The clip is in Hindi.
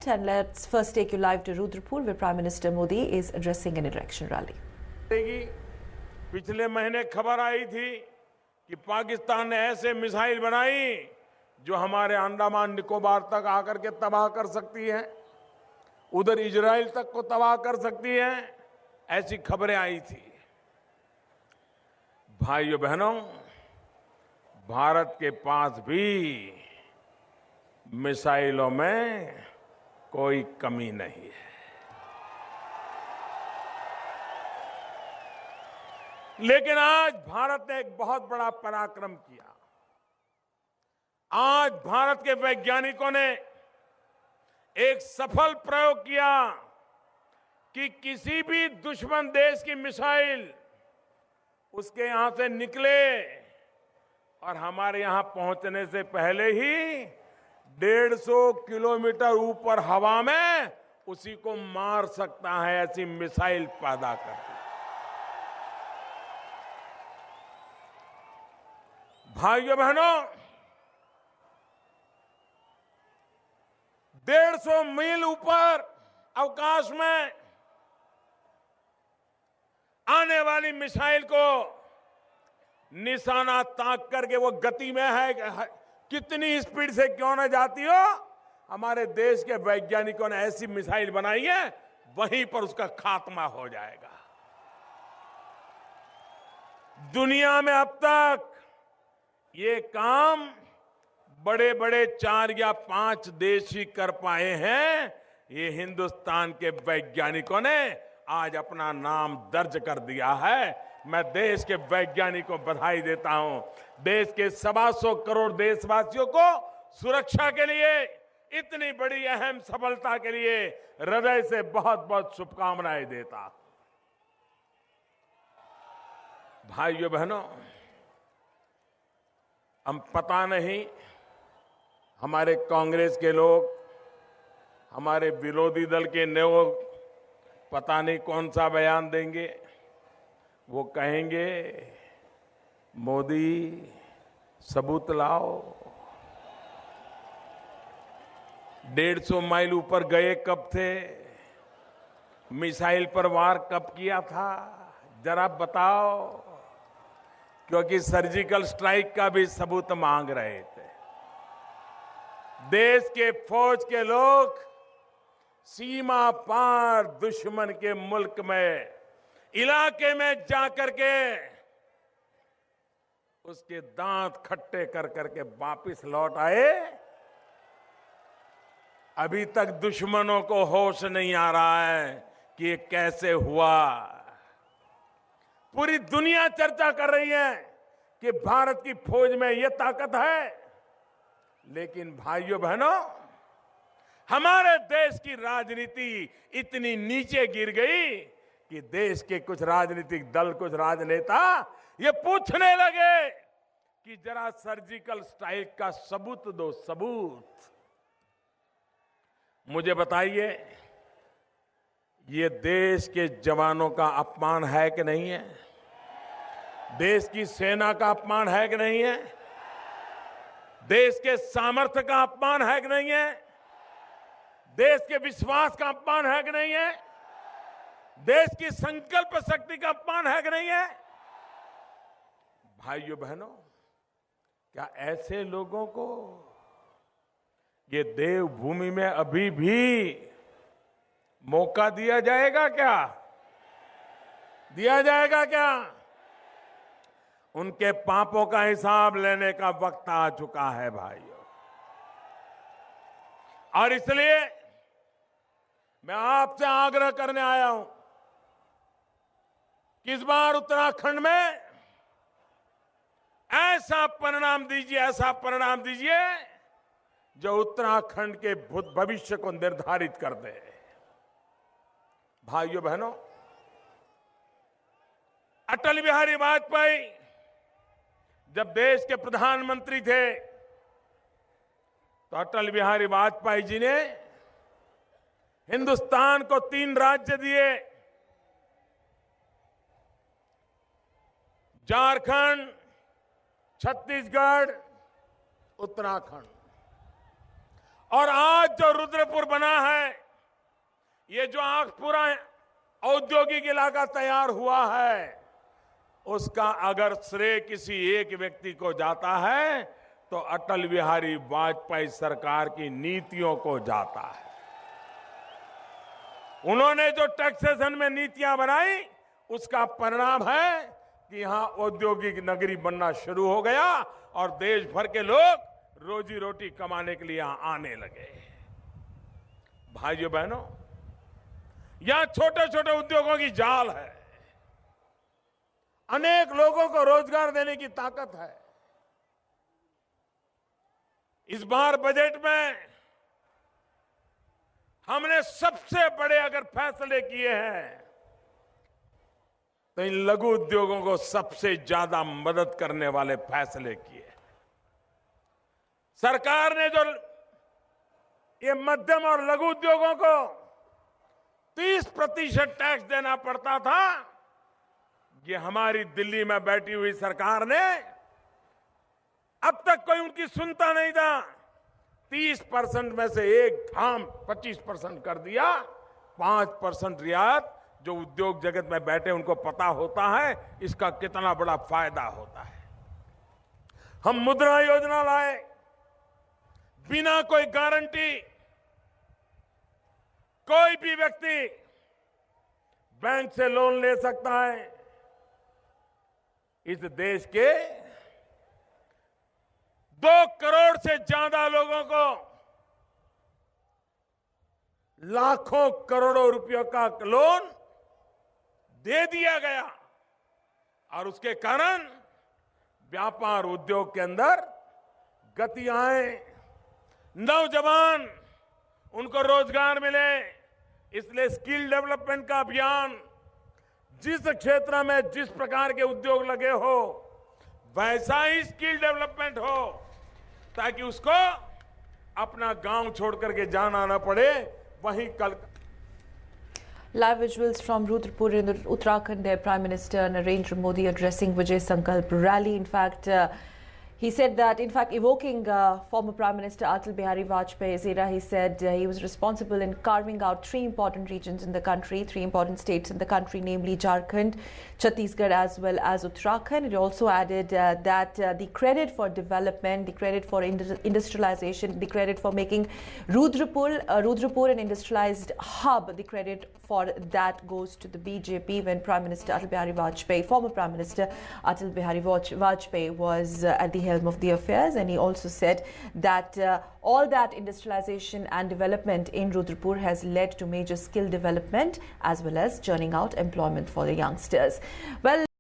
And let's first take you live to Rudrapur, where Prime Minister Modi is addressing an election rally. पिछले महीने खबर आई थी कि पाकिस्तान ने ऐसे मिसाइल बनाई जो हमारे अंडमान निकोबार तक आकर के तबाह कर सकती है, उधर इजराइल तक को तबाह कर सकती है। ऐसी खबरें आई थी। भाइयों बहनों, भारत के पास भी मिसाइलों में कोई कमी नहीं है। लेकिन आज भारत ने एक बहुत बड़ा पराक्रम किया। आज भारत के वैज्ञानिकों ने एक सफल प्रयोग किया कि किसी भी दुश्मन देश की मिसाइल उसके यहां से निकले और हमारे यहां पहुंचने से पहले ही 150 किलोमीटर ऊपर हवा में उसी को मार सकता है, ऐसी मिसाइल पैदा करती। भाइयों बहनों, 150 मील ऊपर अवकाश में आने वाली मिसाइल को निशाना ताक करके वो गति में है, कितनी स्पीड से क्यों न जाती हो, हमारे देश के वैज्ञानिकों ने ऐसी मिसाइल बनाई है, वहीं पर उसका खात्मा हो जाएगा। दुनिया में अब तक ये काम बड़े बड़े 4 या 5 देश ही कर पाए हैं। ये हिंदुस्तान के वैज्ञानिकों ने आज अपना नाम दर्ज कर दिया है। मैं देश के वैज्ञानिकों को बधाई देता हूं। देश के 125 करोड़ देशवासियों को सुरक्षा के लिए इतनी बड़ी अहम सफलता के लिए हृदय से बहुत बहुत शुभकामनाएं देता। भाइयों बहनों, हम पता नहीं हमारे कांग्रेस के लोग, हमारे विरोधी दल के लोग पता नहीं कौन सा बयान देंगे। वो कहेंगे मोदी सबूत लाओ, 150 माइल ऊपर गए कब थे, मिसाइल पर वार कब किया था, जरा बताओ। क्योंकि सर्जिकल स्ट्राइक का भी सबूत मांग रहे थे। देश के फौज के लोग सीमा पार दुश्मन के मुल्क में, इलाके में जाकर के उसके दांत खट्टे कर करके वापिस लौट आए। अभी तक दुश्मनों को होश नहीं आ रहा है कि ये कैसे हुआ। पूरी दुनिया चर्चा कर रही है कि भारत की फौज में ये ताकत है, लेकिन भाइयों बहनों, हमारे देश की राजनीति इतनी नीचे गिर गई कि देश के कुछ राजनीतिक दल, कुछ राजनेता ये पूछने लगे कि जरा सर्जिकल स्ट्राइक का सबूत दो, सबूत। मुझे बताइए, ये देश के जवानों का अपमान है कि नहीं है? देश की सेना का अपमान है कि नहीं है? देश के सामर्थ्य का अपमान है कि नहीं है? देश के विश्वास का अपमान है कि नहीं है? देश की संकल्प शक्ति का अपमान है कि नहीं है? भाइयों बहनों, क्या ऐसे लोगों को ये देवभूमि में अभी भी मौका दिया जाएगा क्या? दिया जाएगा क्या? उनके पापों का हिसाब लेने का वक्त आ चुका है भाइयों। और इसलिए मैं आपसे आग्रह करने आया हूं कि इस बार उत्तराखंड में ऐसा परिणाम दीजिए जो उत्तराखंड के भविष्य को निर्धारित कर दे। भाइयों बहनों, अटल बिहारी वाजपेयी जब देश के प्रधानमंत्री थे तो अटल बिहारी वाजपेयी जी ने हिंदुस्तान को 3 राज्य दिए, झारखंड, छत्तीसगढ़, उत्तराखंड। और आज जो रुद्रपुर बना है, ये जो आज पूरा औद्योगिक इलाका तैयार हुआ है, उसका अगर श्रेय किसी एक व्यक्ति को जाता है तो अटल बिहारी वाजपेयी सरकार की नीतियों को जाता है। उन्होंने जो टैक्सेशन में नीतियां बनाई, उसका परिणाम है कि यहां औद्योगिक नगरी बनना शुरू हो गया और देश भर के लोग रोजी रोटी कमाने के लिए यहां आने लगे। भाइयों बहनों, यहां छोटे छोटे उद्योगों की जाल है, अनेक लोगों को रोजगार देने की ताकत है। इस बार बजट में हमने सबसे बड़े अगर फैसले किए हैं तो इन लघु उद्योगों को सबसे ज्यादा मदद करने वाले फैसले किए। सरकार ने जो ये मध्यम और लघु उद्योगों को 30% टैक्स देना पड़ता था, ये हमारी दिल्ली में बैठी हुई सरकार ने अब तक कोई उनकी सुनता नहीं था। 30% में से एक धाम 25% कर दिया। 5% रियायत जो उद्योग जगत में बैठे उनको पता होता है इसका कितना बड़ा फायदा होता है। हम मुद्रा योजना लाए, बिना कोई गारंटी कोई भी व्यक्ति बैंक से लोन ले सकता है। इस देश के 2 करोड़ से ज्यादा लोगों को लाखों करोड़ों रुपयों का लोन दे दिया गया और उसके कारण व्यापार उद्योग के अंदर गति आए, नौजवान उनको रोजगार मिले। इसलिए स्किल डेवलपमेंट का अभियान, जिस क्षेत्र में जिस प्रकार के उद्योग लगे हो वैसा ही स्किल डेवलपमेंट हो, ताकि उसको अपना गांव छोड़ करके जाना ना पड़े। वहीं कल Live visuals from Rudrapur in Uttarakhand, there Prime Minister Narendra Modi addressing Vijay Sankalp rally. In fact, he said that, in fact, evoking former Prime Minister Atal Bihari Vajpayee's era, he said he was responsible in carving out 3 important regions in the country, 3 important states in the country, namely Jharkhand, Chhattisgarh as well as Uttarakhand. It also added that the credit for development, the credit for industrialization, the credit for making Rudrapur an industrialized hub, the credit for that goes to the BJP when Prime Minister Atal Bihari Vajpayee, former Prime Minister Atal Bihari Vajpayee was at the helm of the affairs. And he also said that all that industrialization and development in Rudrapur has led to major skill development as well as churning out employment for the youngsters. Well,